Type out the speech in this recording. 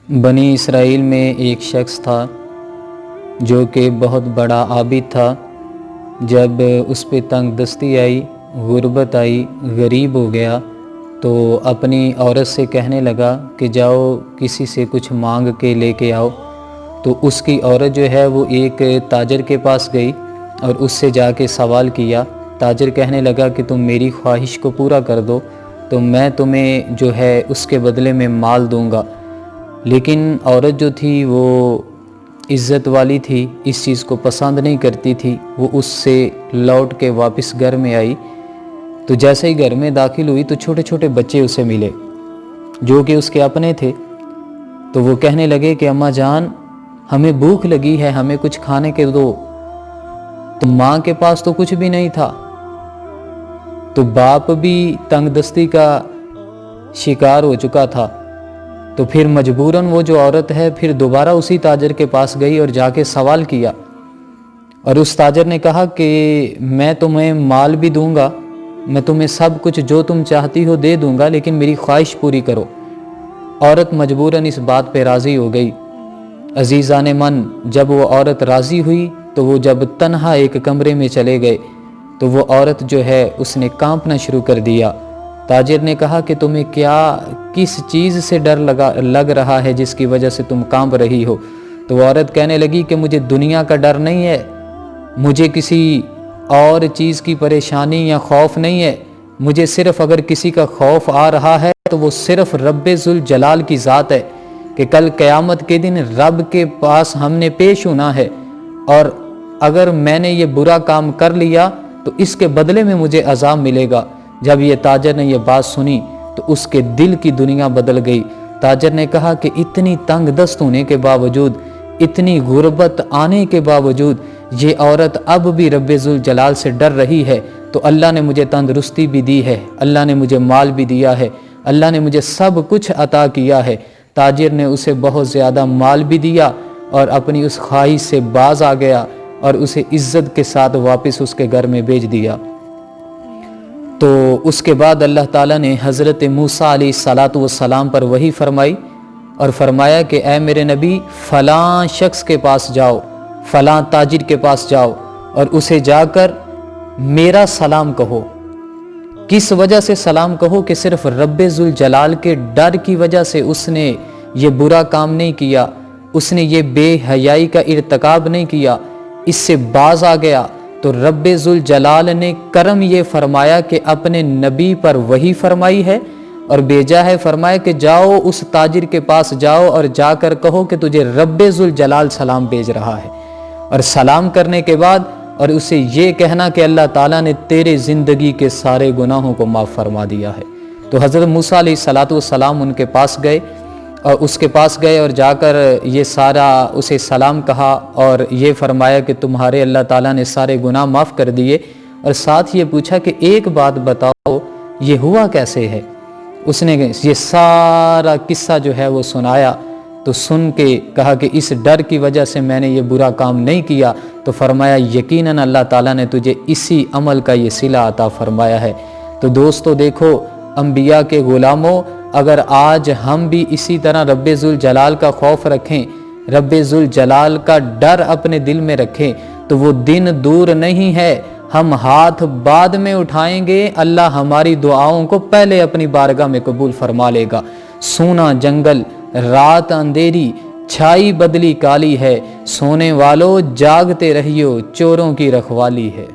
بنی اسرائیل میں ایک شخص تھا جو کہ بہت بڑا عابد تھا۔ جب اس پہ تنگ دستی آئی، غربت آئی، غریب ہو گیا تو اپنی عورت سے کہنے لگا کہ جاؤ کسی سے کچھ مانگ کے لے کے آؤ۔ تو اس کی عورت جو ہے وہ ایک تاجر کے پاس گئی اور اس سے جا کے سوال کیا۔ تاجر کہنے لگا کہ تم میری خواہش کو پورا کر دو تو میں تمہیں جو ہے اس کے بدلے میں مال دوں گا۔ لیکن عورت جو تھی وہ عزت والی تھی، اس چیز کو پسند نہیں کرتی تھی۔ وہ اس سے لوٹ کے واپس گھر میں آئی تو جیسے ہی گھر میں داخل ہوئی تو چھوٹے چھوٹے بچے اسے ملے جو کہ اس کے اپنے تھے۔ تو وہ کہنے لگے کہ اماں جان ہمیں بھوک لگی ہے، ہمیں کچھ کھانے کے دو۔ تو ماں کے پاس تو کچھ بھی نہیں تھا، تو باپ بھی تنگ دستی کا شکار ہو چکا تھا۔ تو پھر مجبوراً وہ جو عورت ہے پھر دوبارہ اسی تاجر کے پاس گئی اور جا کے سوال کیا، اور اس تاجر نے کہا کہ میں تمہیں مال بھی دوں گا، میں تمہیں سب کچھ جو تم چاہتی ہو دے دوں گا، لیکن میری خواہش پوری کرو۔ عورت مجبوراً اس بات پہ راضی ہو گئی۔ عزیزان من، جب وہ عورت راضی ہوئی تو وہ جب تنہا ایک کمرے میں چلے گئے تو وہ عورت جو ہے اس نے کانپنا شروع کر دیا۔ تاجر نے کہا کہ تمہیں کس چیز سے ڈر لگ رہا ہے جس کی وجہ سے تم کانپ رہی ہو؟ تو وہ عورت کہنے لگی کہ مجھے دنیا کا ڈر نہیں ہے، مجھے کسی اور چیز کی پریشانی یا خوف نہیں ہے، مجھے صرف اگر کسی کا خوف آ رہا ہے تو وہ صرف رب ذوالجلال کی ذات ہے کہ کل قیامت کے دن رب کے پاس ہم نے پیش ہونا ہے، اور اگر میں نے یہ برا کام کر لیا تو اس کے بدلے میں مجھے عذاب ملے گا۔ جب یہ تاجر نے یہ بات سنی تو اس کے دل کی دنیا بدل گئی۔ تاجر نے کہا کہ اتنی تنگ دست ہونے کے باوجود، اتنی غربت آنے کے باوجود یہ عورت اب بھی رب ذوالجلال سے ڈر رہی ہے، تو اللہ نے مجھے تندرستی بھی دی ہے، اللہ نے مجھے مال بھی دیا ہے، اللہ نے مجھے سب کچھ عطا کیا ہے۔ تاجر نے اسے بہت زیادہ مال بھی دیا اور اپنی اس خواہش سے باز آ گیا اور اسے عزت کے ساتھ واپس اس کے گھر میں بھیج دیا۔ تو اس کے بعد اللہ تعالیٰ نے حضرت موسیٰ علیہ السلام پر وحی فرمائی اور فرمایا کہ اے میرے نبی فلاں شخص کے پاس جاؤ، فلاں تاجر کے پاس جاؤ اور اسے جا کر میرا سلام کہو۔ کس وجہ سے سلام کہو؟ کہ صرف رب ذوالجلال کے ڈر کی وجہ سے اس نے یہ برا کام نہیں کیا، اس نے یہ بے حیائی کا ارتکاب نہیں کیا، اس سے باز آ گیا۔ تو رب ذوالجلال نے کرم یہ فرمایا کہ اپنے نبی پر وحی فرمائی ہے اور بھیجا ہے، فرمایا کہ جاؤ اس تاجر کے پاس جاؤ اور جا کر کہو کہ تجھے رب ذوالجلال سلام بھیج رہا ہے، اور سلام کرنے کے بعد اور اسے یہ کہنا کہ اللہ تعالیٰ نے تیرے زندگی کے سارے گناہوں کو معاف فرما دیا ہے۔ تو حضرت موسیٰ علیہ السلام ان کے پاس گئے اور اس کے پاس گئے اور جا کر یہ سارا اسے سلام کہا اور یہ فرمایا کہ تمہارے اللہ تعالیٰ نے سارے گناہ معاف کر دیے، اور ساتھ یہ پوچھا کہ ایک بات بتاؤ یہ ہوا کیسے ہے؟ اس نے یہ سارا قصہ جو ہے وہ سنایا، تو سن کے کہا کہ اس ڈر کی وجہ سے میں نے یہ برا کام نہیں کیا۔ تو فرمایا یقیناً اللہ تعالیٰ نے تجھے اسی عمل کا یہ صلہ عطا فرمایا ہے۔ تو دوستو دیکھو، انبیاء کے غلاموں، اگر آج ہم بھی اسی طرح رب ذوالجلال کا خوف رکھیں، رب ذوالجلال کا ڈر اپنے دل میں رکھیں، تو وہ دن دور نہیں ہے، ہم ہاتھ بعد میں اٹھائیں گے، اللہ ہماری دعاؤں کو پہلے اپنی بارگاہ میں قبول فرما لے گا۔ سونا جنگل، رات اندھیری، چھائی بدلی کالی ہے، سونے والو جاگتے رہیو، چوروں کی رکھوالی ہے۔